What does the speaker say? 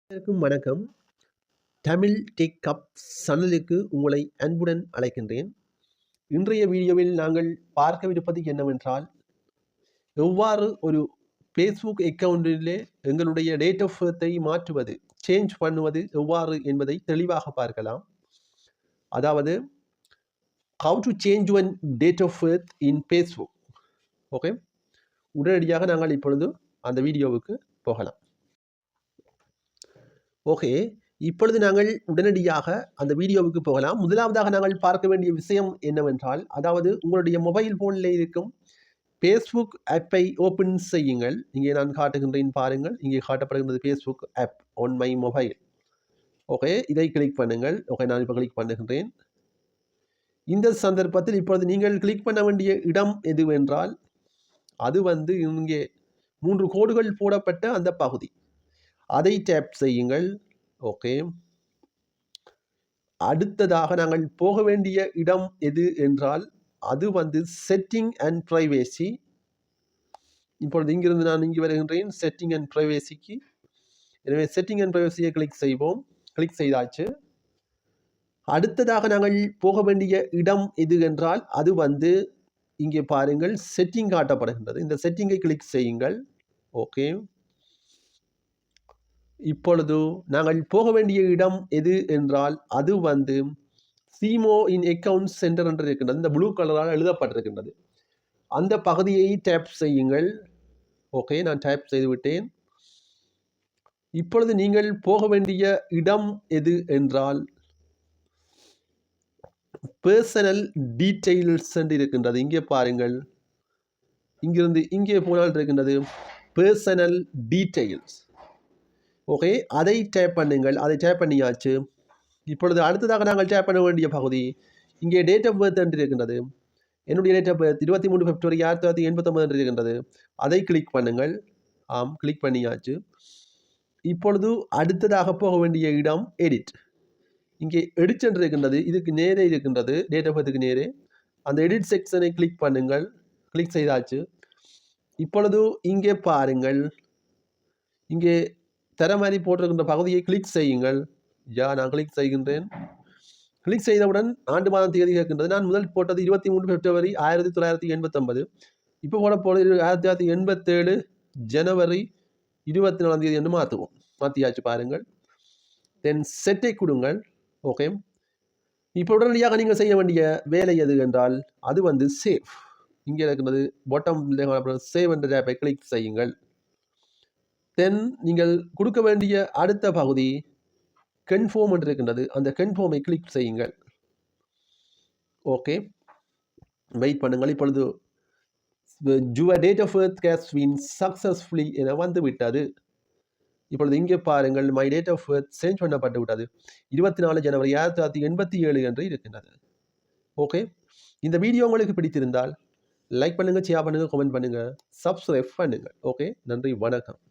அனைவருக்கும் வணக்கம். Tamil tech cup சேனலுக்கு உங்களை அன்புடன் அழைக்கின்றேன். இன்றைய வீடியோவில் நாங்கள் பார்க்கவிருப்பது என்னவென்றால், எவ்வாறு ஒரு ஃபேஸ்புக் அக்கவுண்டிலே எங்களுடைய டேட் ஆஃப் பர்த்தை மாற்றுவது, சேஞ்ச் பண்ணுவது எவ்வாறு என்பதை தெளிவாக பார்க்கலாம். அதாவது how to change one date of birth in Facebook. Okay, உடனடியாக நாங்கள் இப்பொழுது அந்த வீடியோவுக்கு போகலாம். ஓகே, இப்பொழுது நாங்கள் உடனடியாக அந்த வீடியோவுக்கு போகலாம். முதலாவதாக நாங்கள் பார்க்க வேண்டிய விஷயம் என்னவென்றால், அதாவது உங்களுடைய மொபைல் ஃபோனில் இருக்கும் ஃபேஸ்புக் ஆப்பை ஓப்பன் செய்யுங்கள். இங்கே நான் காட்டுகின்றேன் பாருங்கள். இங்கே காட்டப்படுகின்றது Facebook app on my mobile. Okay, இதை கிளிக் பண்ணுங்கள். ஓகே, நான் இப்போ கிளிக் பண்ணுகின்றேன். இந்த சந்தர்ப்பத்தில் இப்பொழுது நீங்கள் கிளிக் பண்ண வேண்டிய இடம் எதுவென்றால், அது இங்கே 3 கோடுகள் போடப்பட்ட அந்த பகுதி. அதை டேப் செய்யுங்கள். ஓகே, அடுத்ததாக நாங்கள் போக வேண்டிய இடம் எது என்றால், அது செட்டிங் அண்ட் பிரைவேசி. இப்பொழுது இங்கிருந்து நான் இங்கு வருகின்றேன் செட்டிங் அண்ட் பிரைவேசிக்கு. எனவே செட்டிங் அண்ட் பிரைவேசியை கிளிக் செய்வோம். கிளிக் செய்தாச்சு. அடுத்ததாக நாங்கள் போக வேண்டிய இடம் எது என்றால், அது இங்கே பாருங்கள் செட்டிங் காட்டப்படுகின்றது. இந்த செட்டிங்கை கிளிக் செய்யுங்கள். ஓகே, இப்பொழுது நாங்கள் போக வேண்டிய இடம் எது என்றால், அது சிமோ இன் அக்கவுண்ட் சென்டர் என்று இருக்கின்றது. இந்த ப்ளூ கலரால் எழுதப்பட்டிருக்கின்றது. அந்த பகுதியை டேப் செய்யுங்கள். ஓகே, நான் டேப் செய்து விட்டேன். இப்பொழுது நீங்கள் போக வேண்டிய இடம் எது என்றால், பர்சனல் டீட்டெயில்ஸ் என்று இருக்கின்றது. இங்கே பாருங்கள், இங்கிருந்து இங்கே போனால் இருக்கின்றது பர்சனல் டீட்டெயில்ஸ். ஓகே, அதை டேப் பண்ணுங்கள். அதை டேப் பண்ணியாச்சு. இப்பொழுது அடுத்ததாக நாங்கள் டேப் பண்ண வேண்டிய பகுதி இங்கே டேட் ஆஃப் பர்த் என்று இருக்கின்றது. என்னுடைய டேட் ஆஃப் பர்த் 23 பிப்ரவரி 1989 என்று இருக்கின்றது. அதை கிளிக் பண்ணுங்கள். ஆம், கிளிக் பண்ணியாச்சு. இப்பொழுது அடுத்ததாக போக வேண்டிய இடம் எடிட். இங்கே எடிட் என்று இருக்கின்றது. இதுக்கு நேரே இருக்கின்றது, டேட் ஆஃப் பர்த்துக்கு நேரே. அந்த எடிட் செக்ஷனை கிளிக் பண்ணுங்கள். கிளிக் செய்தாச்சு. இப்பொழுது இங்கே பாருங்கள், இங்கே தர மாதிரி போட்டிருக்கின்ற பகுதியை கிளிக் செய்யுங்கள். நான் கிளிக் செய்கின்றேன். கிளிக் செய்தவுடன் ஆண்டு மாதம் தேதி கேட்கின்றது. நான் முதல் போட்டது 23 பிப்ரவரி 1989. இப்போ போட போகிறது 1987 ஜனவரி 24ஆம் தேதி என்று மாற்றுவோம். மாற்றியாச்சு பாருங்கள். தென் செட்டை கொடுங்கள். ஓகே, இப்போ உடனடியாக நீங்கள் செய்ய வேண்டிய வேலை எது என்றால், அது சேவ். இங்கே இருக்கின்றது பாட்டம் சேவ் என்ற டேப்பை கிளிக் செய்யுங்கள். தென் நீங்கள் கொடுக்க வேண்டிய அடுத்த பகுதி கன்ஃபார்ம் என்று இருக்கின்றது. அந்த கன்ஃபார்மை கிளிக் செய்யுங்கள். ஓகே, வெயிட் பண்ணுங்கள். இப்பொழுது your date of birth has been successfully என வந்துவிட்டது. இப்பொழுது இங்கே பாருங்கள், my date of birth change பண்ணப்பட்டு விட்டது. 24 ஜனவரி 1987 என்று இருக்கின்றது. ஓகே, இந்த வீடியோ உங்களுக்கு பிடித்திருந்தால் லைக் பண்ணுங்கள், ஷேர் பண்ணுங்கள், கமெண்ட் பண்ணுங்கள், சப்ஸ்கிரைப் பண்ணுங்கள். ஓகே, நன்றி, வணக்கம்.